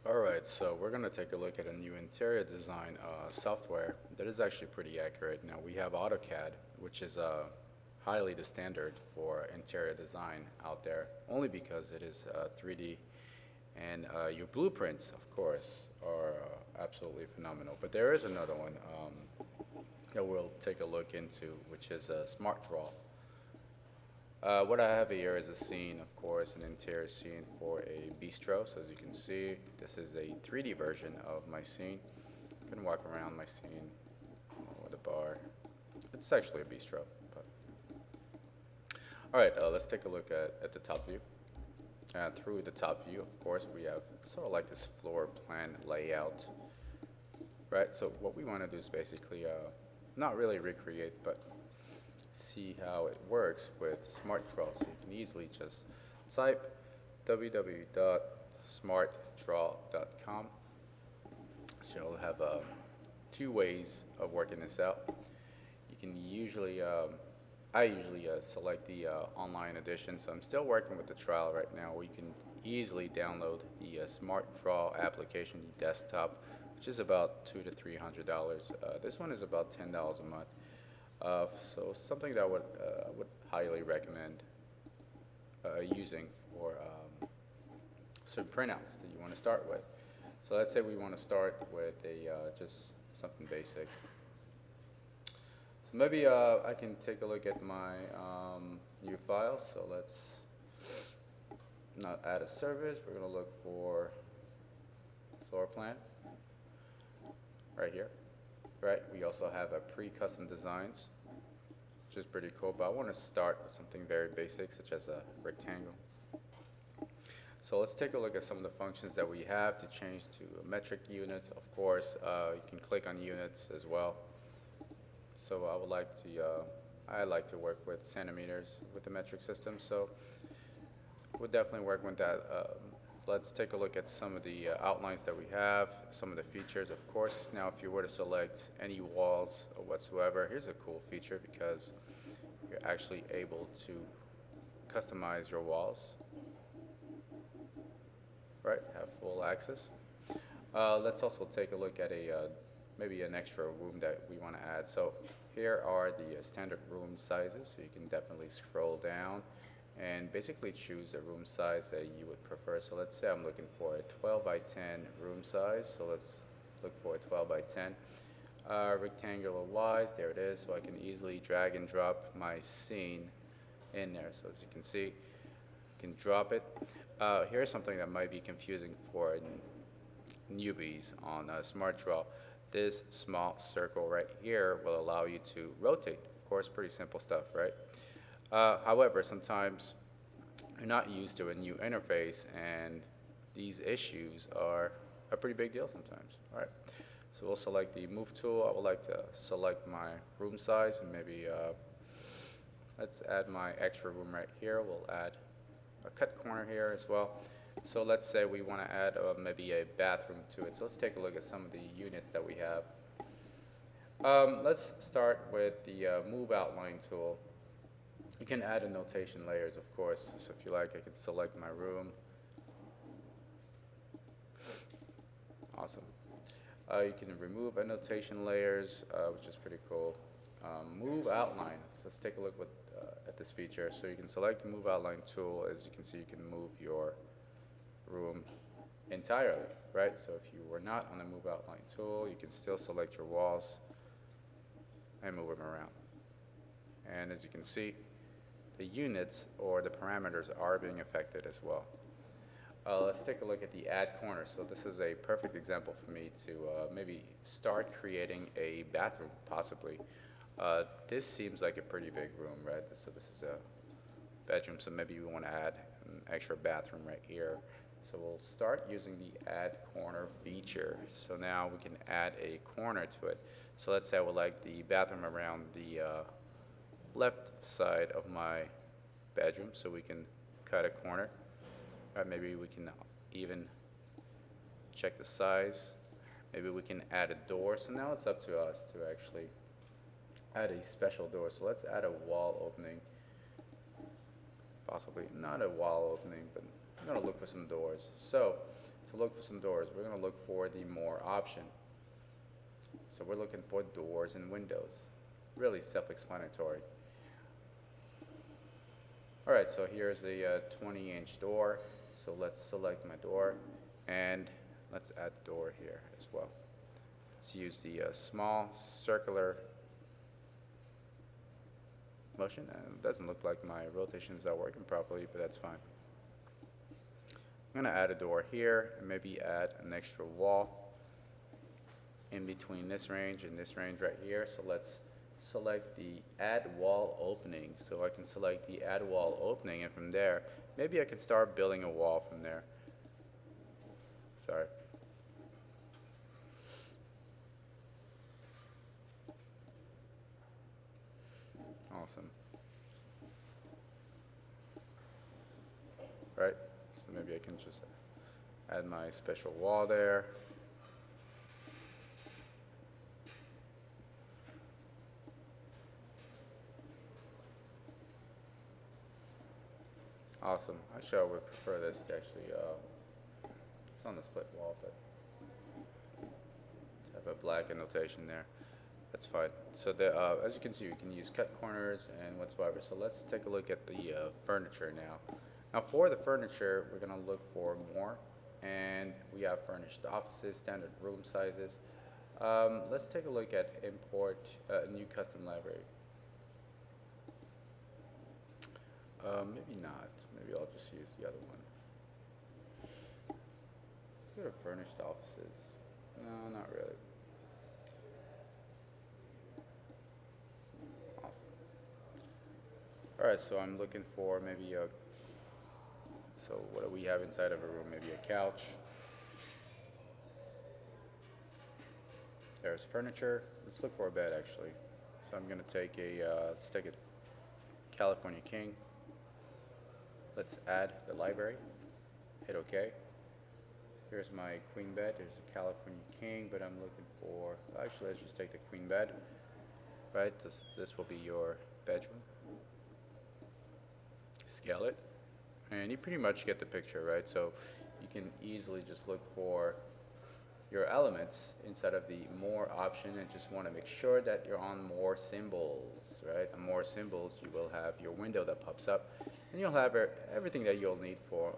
Alright, so we're going to take a look at a new interior design software that is actually pretty accurate. Now we have AutoCAD, which is highly the standard for interior design out there, only because it is 3D. And your blueprints, of course, are absolutely phenomenal. But there is another one that we'll take a look into, which is SmartDraw. What I have here is a scene, of course, an interior scene for a bistro. So as you can see, this is a 3D version of my scene. You can walk around my scene with a bar. It's actually a bistro. But all right, let's take a look at the top view. Through the top view, of course, we have sort of like this floor plan layout, right? So what we want to do is basically not really recreate, but see how it works with SmartDraw. So you can easily just type www.smartdraw.com. So you'll have two ways of working this out. You can usually, I usually select the online edition. So I'm still working with the trial right now, where you can easily download the SmartDraw application desktop, which is about $200 to $300. This one is about $10 a month. So something that I would highly recommend using for certain printouts that you want to start with. So let's say we want to start with a just something basic. So maybe I can take a look at my new file. So let's not add a service. We're going to look for floor plan right here. Right, we also have a pre-custom designs, which is pretty cool, but I want to start with something very basic, such as a rectangle. So let's take a look at some of the functions that we have to change to metric units. Of course, you can click on units as well. So I like to work with centimeters with the metric system, so we'll definitely work with that. Let's take a look at some of the outlines that we have, some of the features, of course. Now, if you were to select any walls or whatsoever, here's a cool feature because you're actually able to customize your walls, right? Have full access. Let's also take a look at maybe an extra room that we want to add. So here are the standard room sizes. So you can definitely scroll down and basically choose a room size that you would prefer. So let's say I'm looking for a 12 by 10 room size. So let's look for a 12 by 10. Rectangular wise, there it is. So I can easily drag and drop my scene in there. So as you can see, I can drop it. Here's something that might be confusing for newbies on SmartDraw. This small circle right here will allow you to rotate. Of course, pretty simple stuff, right? However, sometimes you're not used to a new interface, and these issues are a pretty big deal sometimes. All right, so we'll select the move tool. I would like to select my room size, and maybe let's add my extra room right here. We'll add a cut corner here as well. So let's say we want to add maybe a bathroom to it. So let's take a look at some of the units that we have. Let's start with the move outline tool. You can add annotation layers, of course. So if you like, I can select my room. Awesome. You can remove annotation layers, which is pretty cool. Move outline. So let's take a look at this feature. So you can select the move outline tool. As you can see, you can move your room entirely, right? So if you were not on the move outline tool, you can still select your walls and move them around. And as you can see, the units or the parameters are being affected as well. Let's take a look at the add corner. So this is a perfect example for me to maybe start creating a bathroom, possibly. This seems like a pretty big room, right? So this is a bedroom, so maybe we want to add an extra bathroom right here. So we'll start using the add corner feature. So now we can add a corner to it. So let's say I would like the bathroom around the left side of my bedroom, so we can cut a corner. Or maybe we can even check the size. Maybe we can add a door. So now it's up to us to actually add a special door. So let's add a wall opening. Possibly not a wall opening, but I'm going to look for some doors. So to look for some doors, we're going to look for the more option. So we're looking for doors and windows. Really self-explanatory. Alright, so here's the 20-inch door. So let's select my door, and let's add door here as well. Let's use the small circular motion. And it doesn't look like my rotations are working properly, but that's fine. I'm going to add a door here, and maybe add an extra wall in between this range and this range right here. So let's select the add wall opening. So I can select the add wall opening, and from there maybe I can start building a wall from there. Sorry. Awesome. Right, so maybe I can just add my special wall there. Awesome. Actually, I would prefer this to actually, it's on the split wall, but have a black annotation there. That's fine. So as you can see, you can use cut corners and whatsoever. So let's take a look at the furniture now. Now for the furniture, we're going to look for more, and we have furnished offices, standard room sizes. Let's take a look at import new custom library. Maybe not. Maybe I'll just use the other one. Let's go to furnished offices. No, not really. Awesome. Alright, so I'm looking for maybe a, so what do we have inside of a room? Maybe a couch. There's furniture. Let's look for a bed actually. So I'm going to take let's take a California King. Let's add the library. Hit OK. Here's my queen bed. There's a California King, but I'm looking for, actually let's just take the queen bed. Right, this will be your bedroom. Scale it, and you pretty much get the picture, right? So you can easily just look for your elements inside of the more option, and just want to make sure that you're on more symbols, right? On more symbols, you will have your window that pops up, and you'll have everything that you'll need for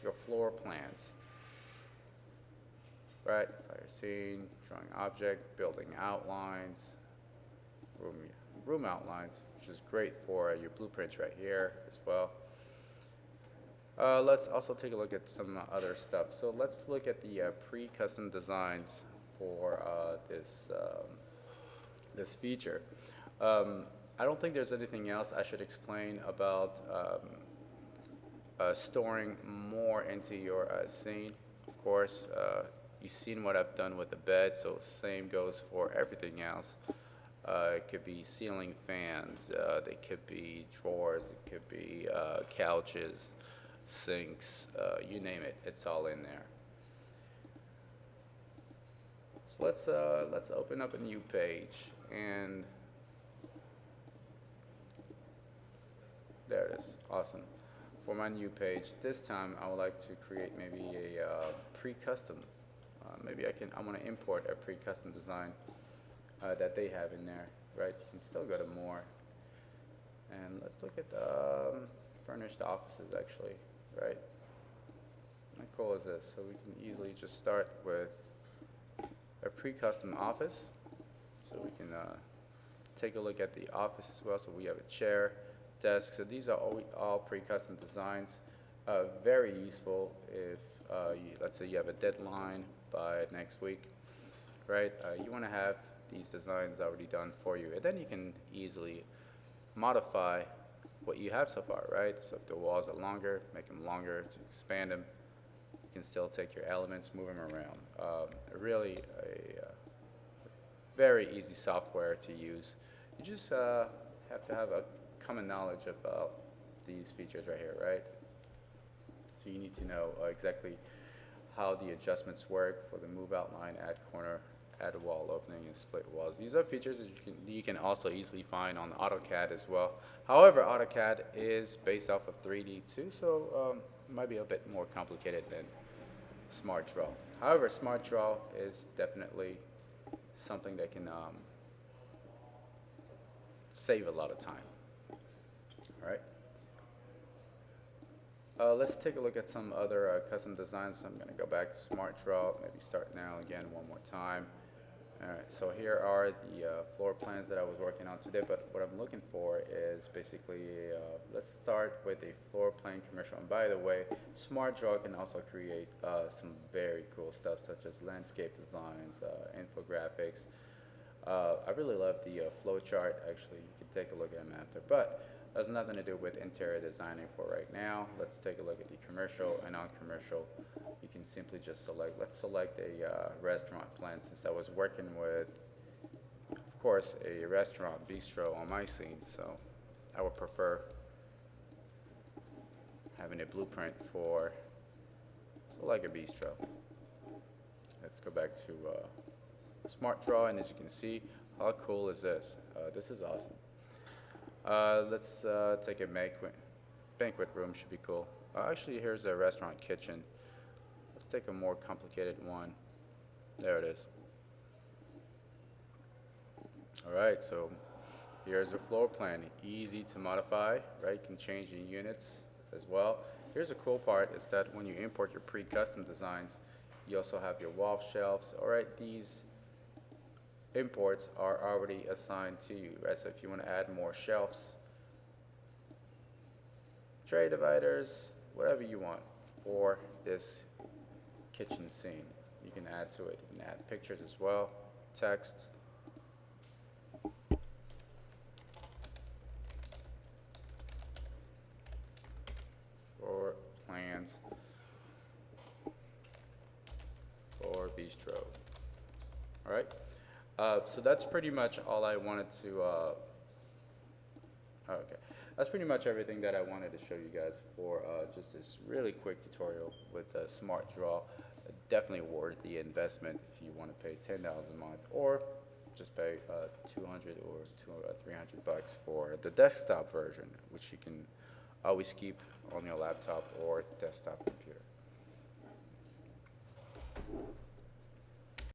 your floor plans, right? Fire scene, drawing object, building outlines, room outlines, which is great for your blueprints right here as well. Let's also take a look at some other stuff. So let's look at the pre-custom designs for this feature. I don't think there's anything else I should explain about storing more into your scene. Of course, you've seen what I've done with the bed, so same goes for everything else. It could be ceiling fans, they could be drawers, it could be couches, sinks, you name it, it's all in there. So let's open up a new page, and there it is. Awesome. For my new page, this time I would like to create maybe a pre-custom. Maybe I want to import a pre-custom design that they have in there, right? You can still go to more, and let's look at furnished offices actually, right? How cool is this? So we can easily just start with a pre-custom office. So we can take a look at the office as well. So we have a chair, desk. So these are all pre-custom designs. Very useful if let's say you have a deadline by next week, right? You want to have these designs already done for you, and then you can easily modify what you have so far, right? So if the walls are longer, make them longer to expand them. You can still take your elements, move them around. Really a very easy software to use. You just have to have a common knowledge about these features right here, right? So you need to know exactly how the adjustments work for the move outline, add corner, add wall opening, and split walls. These are features that you can also easily find on AutoCAD as well. However, AutoCAD is based off of 3D too, so it might be a bit more complicated than SmartDraw. However, SmartDraw is definitely something that can save a lot of time. All right. Let's take a look at some other custom designs. So I'm going to go back to SmartDraw, maybe start now again one more time. Alright, so here are the floor plans that I was working on today, but what I'm looking for is basically, let's start with a floor plan commercial. And by the way, SmartDraw can also create some very cool stuff such as landscape designs, infographics. I really love the flow chart. Actually, you can take a look at them after, but has nothing to do with interior designing for right now. Let's take a look at the commercial and non-commercial. You can simply just select, let's select a restaurant plan since I was working with, of course, a restaurant bistro on my scene, so I would prefer having a blueprint for, so like a bistro. Let's go back to SmartDraw, and as you can see, how cool is this? This is awesome. Let's take a banquet room, should be cool. Actually, here's a restaurant kitchen. Let's take a more complicated one. There it is. Alright, so here's the floor plan. Easy to modify, right? You can change the units as well. Here's the cool part is that when you import your pre-custom designs, you also have your wall shelves. Alright, these imports are already assigned to you, right? So if you want to add more shelves, tray dividers, whatever you want for this kitchen scene, you can add to it. You can add pictures as well, text. For plans for bistro. All right. So that's pretty much all I wanted to, okay. That's pretty much everything that I wanted to show you guys for just this really quick tutorial with SmartDraw. Definitely worth the investment if you want to pay $10 a month, or just pay 200 or 300 bucks for the desktop version, which you can always keep on your laptop or desktop computer.